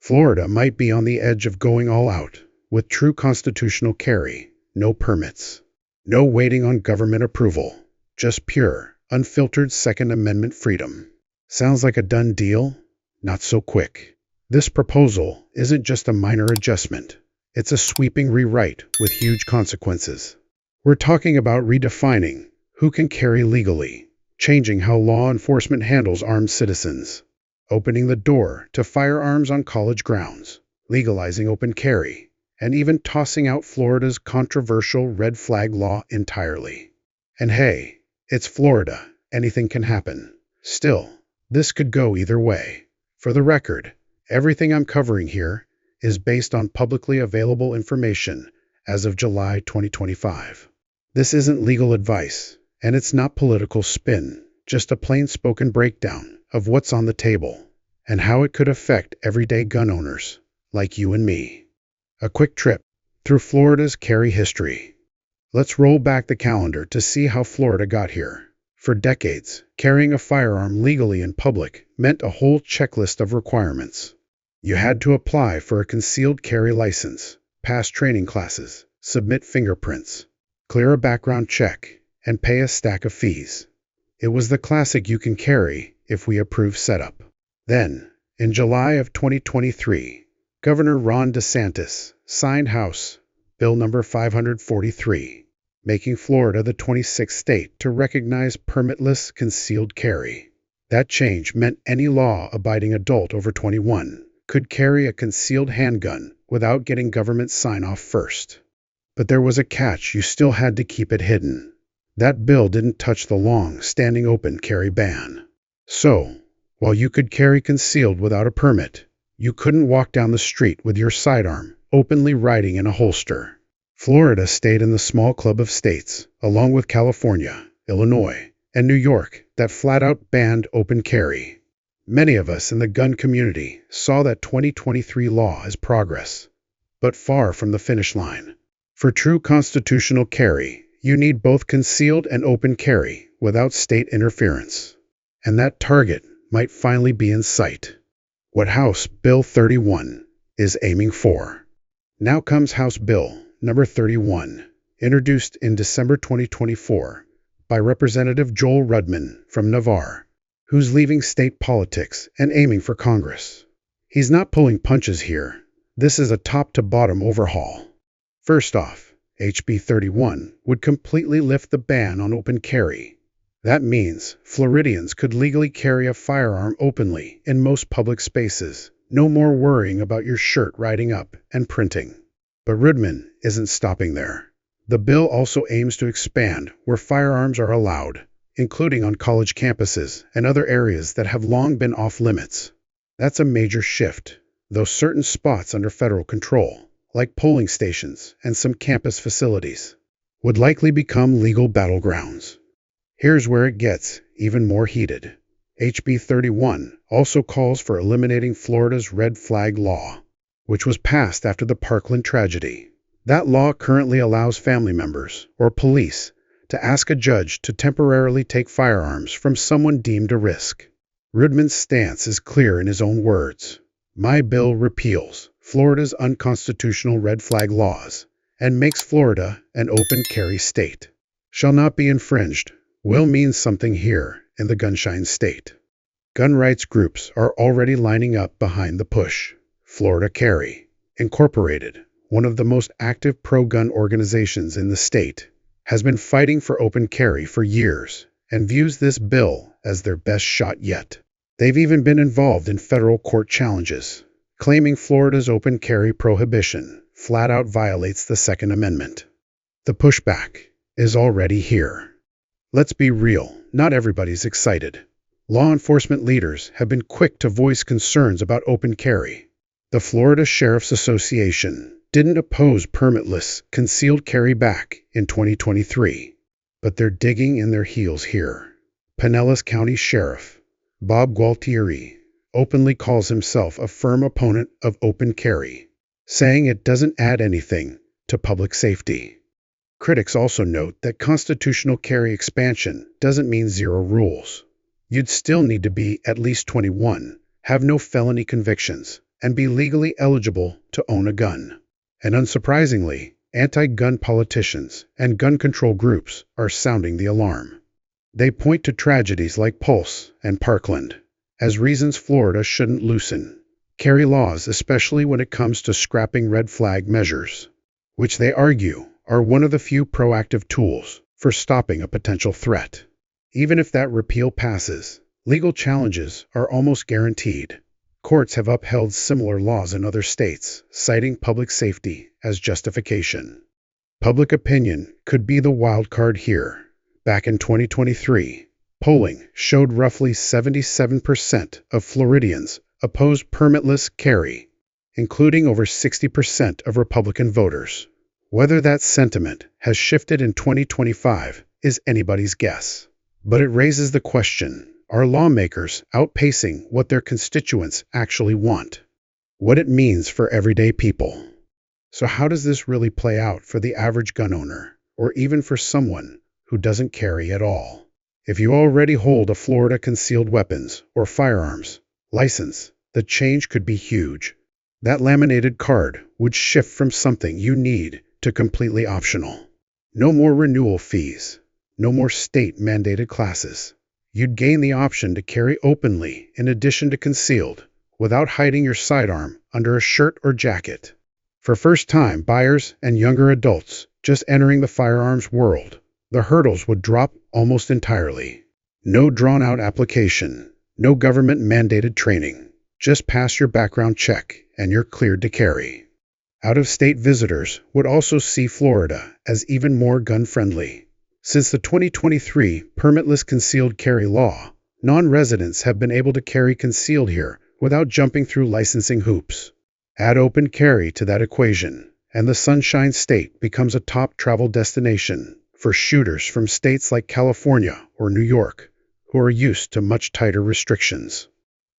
Florida might be on the edge of going all out, with true constitutional carry, no permits, no waiting on government approval, just pure, unfiltered Second Amendment freedom. Sounds like a done deal? Not so quick. This proposal isn't just a minor adjustment. It's a sweeping rewrite with huge consequences. We're talking about redefining who can carry legally, changing how law enforcement handles armed citizens, opening the door to firearms on college grounds, legalizing open carry, and even tossing out Florida's controversial red flag law entirely. And hey, it's Florida. Anything can happen. Still, this could go either way. For the record, everything I'm covering here is based on publicly available information as of July 2025. This isn't legal advice, and it's not political spin, just a plain-spoken breakdown of what's on the table and how it could affect everyday gun owners like you and me. A quick trip through Florida's carry history. Let's roll back the calendar to see how Florida got here. For decades, carrying a firearm legally in public meant a whole checklist of requirements. You had to apply for a concealed carry license, pass training classes, submit fingerprints, clear a background check, and pay a stack of fees. It was the classic "you can carry if we approve" setup. Then, in July of 2023, Governor Ron DeSantis signed House Bill number 543, making Florida the 26th state to recognize permitless concealed carry. That change meant any law-abiding adult over 21 could carry a concealed handgun without getting government sign-off first. But there was a catch: you still had to keep it hidden. That bill didn't touch the long-standing open carry ban. So, while you could carry concealed without a permit, you couldn't walk down the street with your sidearm openly riding in a holster. Florida stayed in the small club of states, along with California, Illinois, and New York, that flat-out banned open carry. Many of us in the gun community saw that 2023 law as progress, but far from the finish line. For true constitutional carry, you need both concealed and open carry without state interference. And that target might finally be in sight. What House Bill 31 is aiming for. Now comes House Bill number 31, introduced in December 2024 by Representative Joel Rudman from Navarre, who's leaving state politics and aiming for Congress. He's not pulling punches here. This is a top-to-bottom overhaul. First off, HB 31 would completely lift the ban on open carry. That means Floridians could legally carry a firearm openly in most public spaces. No more worrying about your shirt riding up and printing. But Rudman isn't stopping there. The bill also aims to expand where firearms are allowed, including on college campuses and other areas that have long been off-limits. That's a major shift, though certain spots under federal control, like polling stations and some campus facilities, would likely become legal battlegrounds. Here's where it gets even more heated. HB 31 also calls for eliminating Florida's red flag law, which was passed after the Parkland tragedy. That law currently allows family members or police to ask a judge to temporarily take firearms from someone deemed a risk. Rudman's stance is clear in his own words. My bill repeals Florida's unconstitutional red flag laws and makes Florida an open carry state. Shall not be infringed will mean something here in the gunshine state. Gun rights groups are already lining up behind the push. Florida Carry, Incorporated, one of the most active pro-gun organizations in the state, has been fighting for open carry for years and views this bill as their best shot yet. They've even been involved in federal court challenges, claiming Florida's open carry prohibition flat out violates the Second Amendment. The pushback is already here. Let's be real, not everybody's excited. Law enforcement leaders have been quick to voice concerns about open carry. The Florida Sheriff's Association didn't oppose permitless concealed carry back in 2023, but they're digging in their heels here. Pinellas County Sheriff Bob Gualtieri openly calls himself a firm opponent of open carry, saying it doesn't add anything to public safety. Critics also note that constitutional carry expansion doesn't mean zero rules. You'd still need to be at least 21, have no felony convictions, and be legally eligible to own a gun. And unsurprisingly, anti-gun politicians and gun control groups are sounding the alarm. They point to tragedies like Pulse and Parkland as reasons Florida shouldn't loosen carry laws, especially when it comes to scrapping red flag measures, which they argue are one of the few proactive tools for stopping a potential threat. Even if that repeal passes, legal challenges are almost guaranteed. Courts have upheld similar laws in other states, citing public safety as justification. Public opinion could be the wild card here. Back in 2023, polling showed roughly 77% of Floridians opposed permitless carry, including over 60% of Republican voters. Whether that sentiment has shifted in 2025 is anybody's guess. But it raises the question, are lawmakers outpacing what their constituents actually want? What it means for everyday people. So how does this really play out for the average gun owner, or even for someone who doesn't carry at all? If you already hold a Florida concealed weapons or firearms license, the change could be huge. That laminated card would shift from something you need to completely optional. No more renewal fees. No more state-mandated classes. You'd gain the option to carry openly in addition to concealed, without hiding your sidearm under a shirt or jacket. For first-time buyers and younger adults just entering the firearms world, the hurdles would drop almost entirely. No drawn-out application, no government-mandated training. Just pass your background check and you're cleared to carry. Out-of-state visitors would also see Florida as even more gun-friendly. Since the 2023 permitless concealed carry law, non-residents have been able to carry concealed here without jumping through licensing hoops. Add open carry to that equation, and the Sunshine State becomes a top travel destination for shooters from states like California or New York, who are used to much tighter restrictions.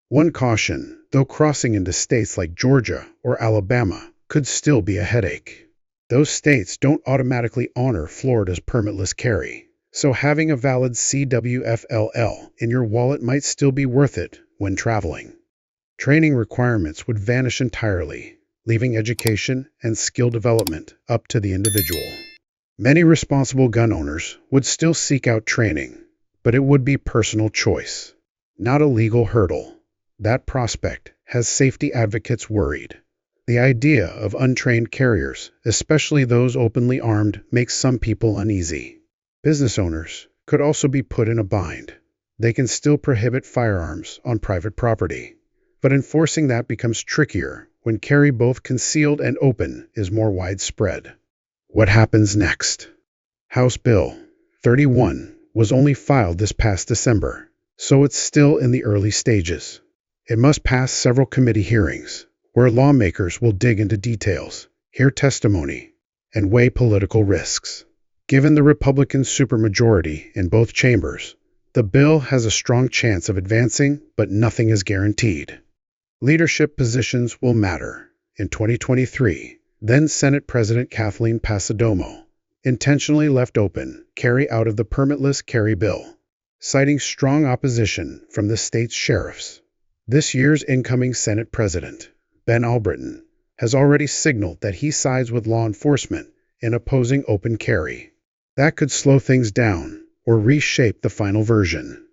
One caution, though crossing into states like Georgia or Alabama could still be a headache. Those states don't automatically honor Florida's permitless carry, so having a valid CWFLL in your wallet might still be worth it when traveling. Training requirements would vanish entirely, leaving education and skill development up to the individual. Many responsible gun owners would still seek out training, but it would be personal choice, not a legal hurdle. That prospect has safety advocates worried. The idea of untrained carriers, especially those openly armed, makes some people uneasy. Business owners could also be put in a bind. They can still prohibit firearms on private property, but enforcing that becomes trickier when carry both concealed and open is more widespread. What happens next? House Bill 31 was only filed this past December, so it's still in the early stages. It must pass several committee hearings, where lawmakers will dig into details, hear testimony, and weigh political risks. Given the Republican supermajority in both chambers, the bill has a strong chance of advancing, but nothing is guaranteed. Leadership positions will matter. In 2023, then Senate President Kathleen Passidomo intentionally left open carry out of the permitless carry bill, citing strong opposition from the state's sheriffs. This year's incoming Senate President, Ben Albritton, has already signaled that he sides with law enforcement in opposing open carry. That could slow things down or reshape the final version.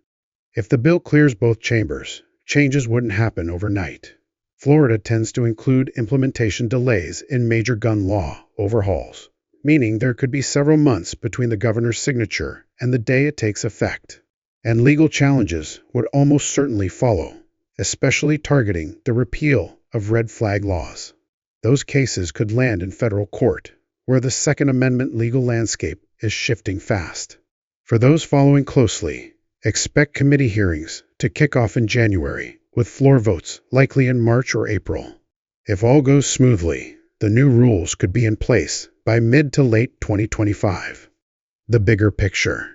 If the bill clears both chambers, changes wouldn't happen overnight. Florida tends to include implementation delays in major gun law overhauls, meaning there could be several months between the governor's signature and the day it takes effect. And legal challenges would almost certainly follow, especially targeting the repeal of red flag laws. Those cases could land in federal court, where the Second Amendment legal landscape is shifting fast. For those following closely, expect committee hearings to kick off in January, with floor votes likely in March or April. If all goes smoothly, the new rules could be in place by mid to late 2025. The bigger picture.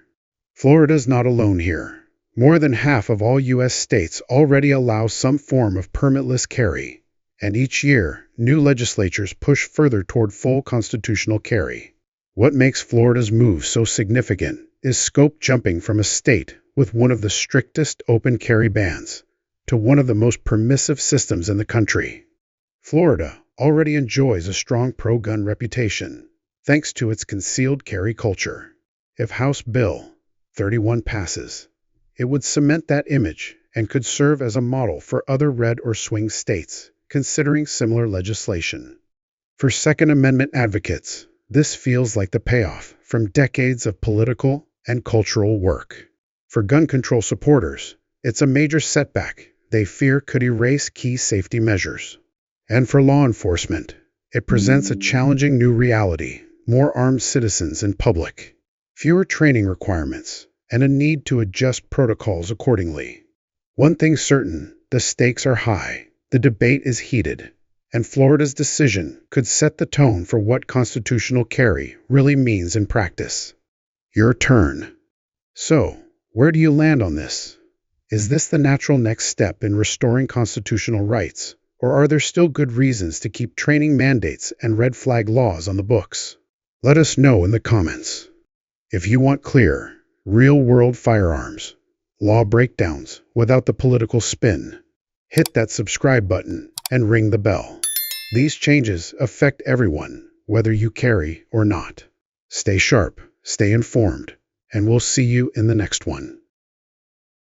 Florida's not alone here. More than half of all U.S. states already allow some form of permitless carry, and each year, new legislatures push further toward full constitutional carry. What makes Florida's move so significant is scope jumping from a state with one of the strictest open carry bans to one of the most permissive systems in the country. Florida already enjoys a strong pro-gun reputation, thanks to its concealed carry culture. If House Bill 31 passes, it would cement that image and could serve as a model for other red or swing states considering similar legislation. For Second Amendment advocates, this feels like the payoff from decades of political and cultural work. For gun control supporters, it's a major setback they fear could erase key safety measures. And for law enforcement, it presents a challenging new reality: more armed citizens in public, fewer training requirements, and a need to adjust protocols accordingly. One thing's certain: the stakes are high, the debate is heated, and Florida's decision could set the tone for what constitutional carry really means in practice. Your turn. So, where do you land on this? Is this the natural next step in restoring constitutional rights, or are there still good reasons to keep training mandates and red flag laws on the books? Let us know in the comments. If you want clear, real-world firearms law breakdowns without the political spin, hit that subscribe button and ring the bell. These changes affect everyone, whether you carry or not. Stay sharp, stay informed, and we'll see you in the next one.